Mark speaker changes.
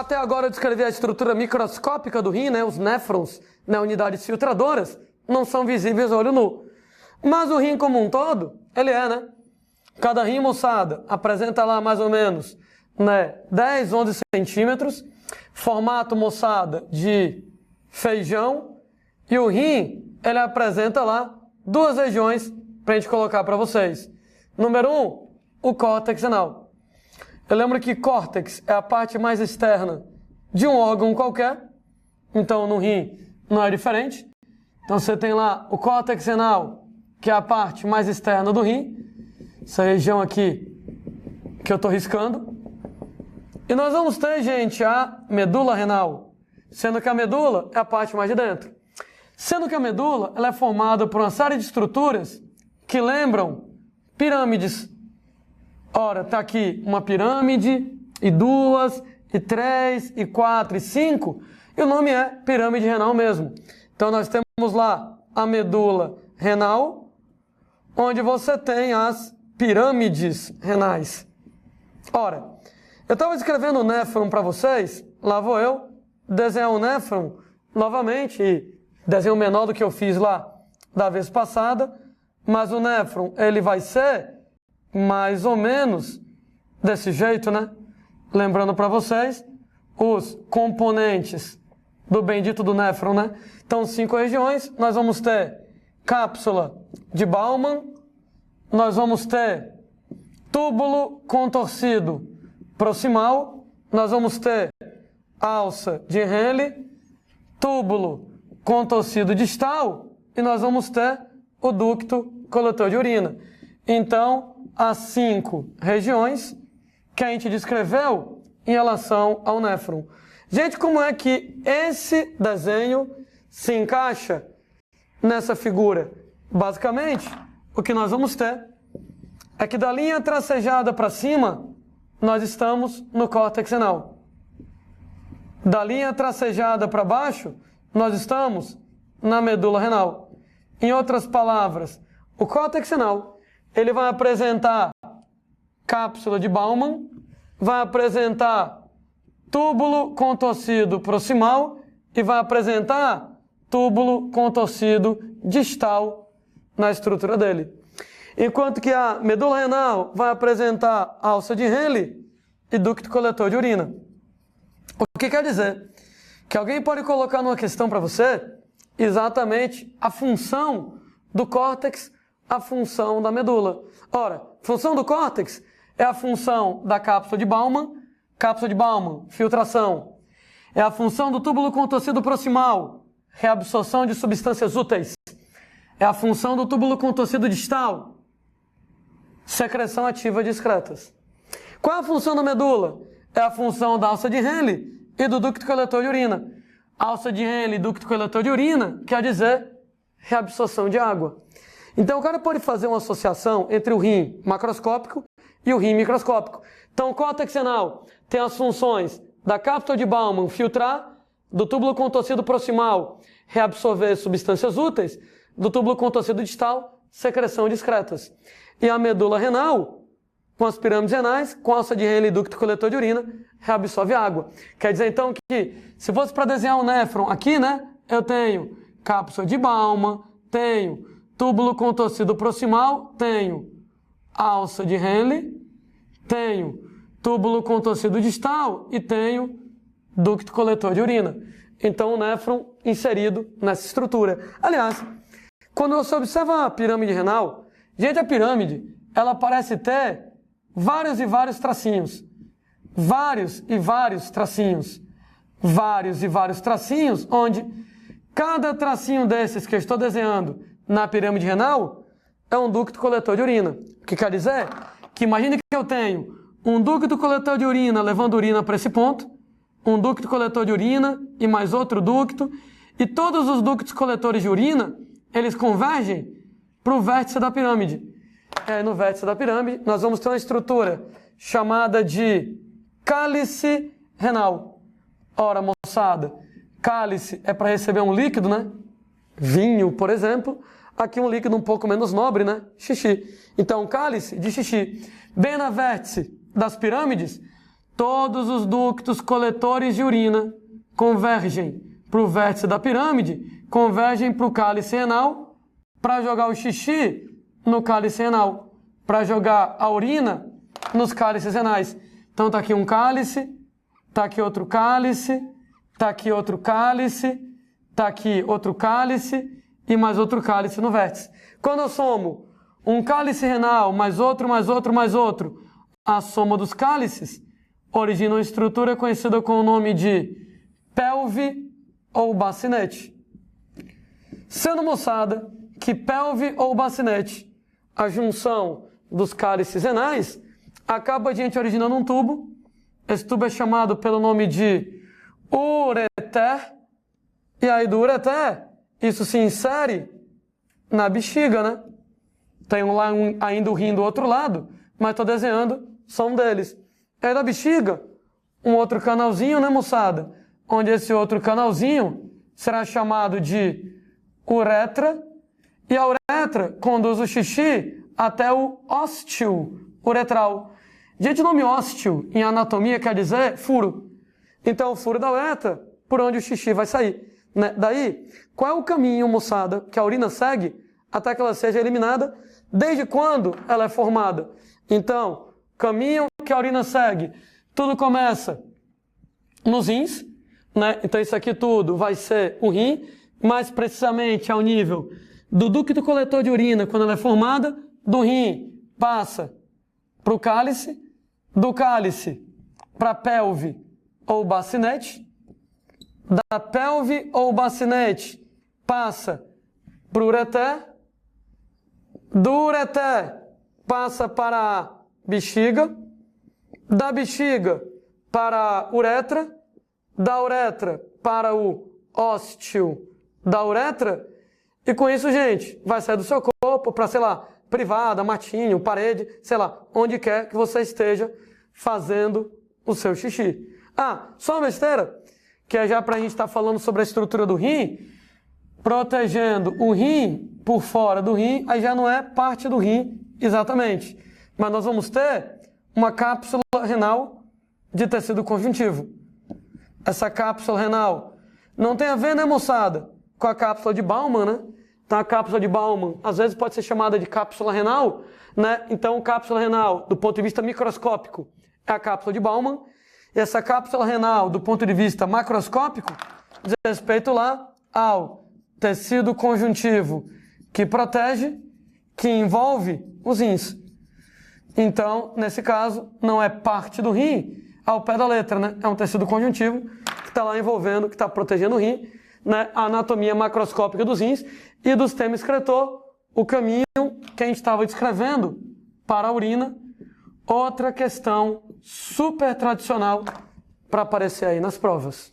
Speaker 1: Até agora eu descrevi a estrutura microscópica do rim, né? Os néfrons, né? Unidades filtradoras, não são visíveis a olho nu. Mas o rim como um todo, ele é, né? Cada rim, moçada, apresenta lá mais ou menos, né? 10, 11 centímetros. Formato, moçada, de feijão. E o rim, ele apresenta lá duas regiões para a gente colocar para vocês. Número 1, o córtex renal. Eu lembro que córtex é a parte mais externa de um órgão qualquer. Então, no rim não é diferente. Então, você tem lá o córtex renal, que é a parte mais externa do rim. Essa região aqui que eu estou riscando. E nós vamos ter, gente, a medula renal. Sendo que a medula é a parte mais de dentro. Sendo que a medula ela é formada por uma série de estruturas que lembram pirâmides. Ora, está aqui uma pirâmide, e 2, e 3, e 4, e 5, e o nome é pirâmide renal mesmo. Então, nós temos lá a medula renal, onde você tem as pirâmides renais. Ora, eu estava escrevendo o néfron para vocês, lá vou eu desenhar o néfron novamente, e desenho menor do que eu fiz lá da vez passada, mas o néfron, ele vai ser mais ou menos desse jeito, né? Lembrando para vocês os componentes do bendito do néfron, né? Então, 5 regiões, nós vamos ter cápsula de Bowman, nós vamos ter túbulo contorcido proximal, nós vamos ter alça de Henle, túbulo contorcido distal e nós vamos ter o ducto coletor de urina. Então, as 5 regiões que a gente descreveu em relação ao néfron. Gente, como é que esse desenho se encaixa nessa figura? Basicamente, o que nós vamos ter é que da linha tracejada para cima, nós estamos no córtex renal. Da linha tracejada para baixo, nós estamos na medula renal. Em outras palavras, o córtex renal, ele vai apresentar cápsula de Bowman, vai apresentar túbulo contorcido proximal e vai apresentar túbulo contorcido distal na estrutura dele. Enquanto que a medula renal vai apresentar alça de Henle e ducto coletor de urina. O que quer dizer? Que alguém pode colocar numa questão para você exatamente a função do córtex, a função da medula. Ora, função do córtex é a função da cápsula de Bowman, filtração. É a função do túbulo contorcido proximal, reabsorção de substâncias úteis. É a função do túbulo contorcido distal, secreção ativa de excretas. Qual é a função da medula? É a função da alça de Henle e do ducto coletor de urina. Alça de Henle e ducto coletor de urina quer dizer reabsorção de água. Então o cara pode fazer uma associação entre o rim macroscópico e o rim microscópico. Então o córtex renal tem as funções da cápsula de Bowman filtrar, do túbulo contorcido proximal reabsorver substâncias úteis, do túbulo contorcido distal secreção de excretas. E a medula renal, com as pirâmides renais, com alça de Henle e ducto coletor de urina, reabsorve água. Quer dizer, então, que se fosse para desenhar um néfron aqui, né, eu tenho cápsula de Bowman, tenho túbulo contorcido proximal, tenho alça de Henle, tenho túbulo contorcido distal e tenho ducto coletor de urina. Então, o néfron inserido nessa estrutura. Aliás, quando você observa a pirâmide renal, gente, a pirâmide, ela parece ter vários e vários tracinhos. Vários e vários tracinhos. Vários e vários tracinhos, onde cada tracinho desses que eu estou desenhando na pirâmide renal é um ducto coletor de urina. O que quer dizer? Que imagine que eu tenho um ducto coletor de urina levando urina para esse ponto, um ducto coletor de urina e mais outro ducto, e todos os ductos coletores de urina, eles convergem para o vértice da pirâmide. No vértice da pirâmide, nós vamos ter uma estrutura chamada de cálice renal. Ora, moçada, cálice é para receber um líquido, né? Vinho, por exemplo. Aqui um líquido um pouco menos nobre, né? Xixi. Então, cálice de xixi. Bem na vértice das pirâmides, todos os ductos coletores de urina convergem para o vértice da pirâmide, convergem para o cálice renal, para jogar o xixi no cálice renal, para jogar a urina nos cálices renais. Então tá aqui um cálice, tá aqui outro cálice, tá aqui outro cálice, tá aqui outro cálice e mais outro cálice no vértice. Quando eu somo um cálice renal mais outro, mais outro, mais outro, a soma dos cálices origina uma estrutura conhecida com o nome de pelve ou bacinete. Sendo, moçada, que pelve ou bacinete, a junção dos cálices renais, acaba a gente originando um tubo. Esse tubo é chamado pelo nome de ureter. E aí do ureter, isso se insere na bexiga, né? Tem lá ainda o rim do outro lado, mas estou desenhando só um deles. Aí da bexiga, um outro canalzinho, né, moçada? Onde esse outro canalzinho será chamado de uretra. E a uretra conduz o xixi até o ósteo uretral. Gente, o nome ósteo em anatomia quer dizer furo. Então, o furo da uretra, por onde o xixi vai sair. Né? Daí, qual é o caminho, moçada, que a urina segue até que ela seja eliminada? Desde quando ela é formada? Então, caminho que a urina segue. Tudo começa nos rins, né? Então, isso aqui tudo vai ser o rim, mais precisamente ao nível do ducto coletor de urina, quando ela é formada, do rim passa para o cálice, do cálice para a pelve ou bacinete, da pelve ou bacinete passa para o ureter, do ureter passa para a bexiga, da bexiga para a uretra, da uretra para o ósteo da uretra, e com isso, gente, vai sair do seu corpo para, sei lá, privada, matinho, parede, sei lá, onde quer que você esteja fazendo o seu xixi. Ah, só uma besteira, que é já para a gente estar falando sobre a estrutura do rim, protegendo o rim por fora do rim, aí já não é parte do rim exatamente. Mas nós vamos ter uma cápsula renal de tecido conjuntivo. Essa cápsula renal não tem a ver, né, moçada, com a cápsula de Bowman, né? Então, a cápsula de Bowman, às vezes pode ser chamada de cápsula renal, né? Então, cápsula renal, do ponto de vista microscópico, é a cápsula de Bowman. E essa cápsula renal, do ponto de vista macroscópico, diz respeito lá ao tecido conjuntivo que protege, que envolve os rins. Então, nesse caso, não é parte do rim, ao pé da letra, né? É um tecido conjuntivo que está lá envolvendo, que está protegendo o rim, né? A anatomia macroscópica dos rins e do sistema excretor, o caminho que a gente estava descrevendo para a urina. Outra questão super tradicional para aparecer aí nas provas.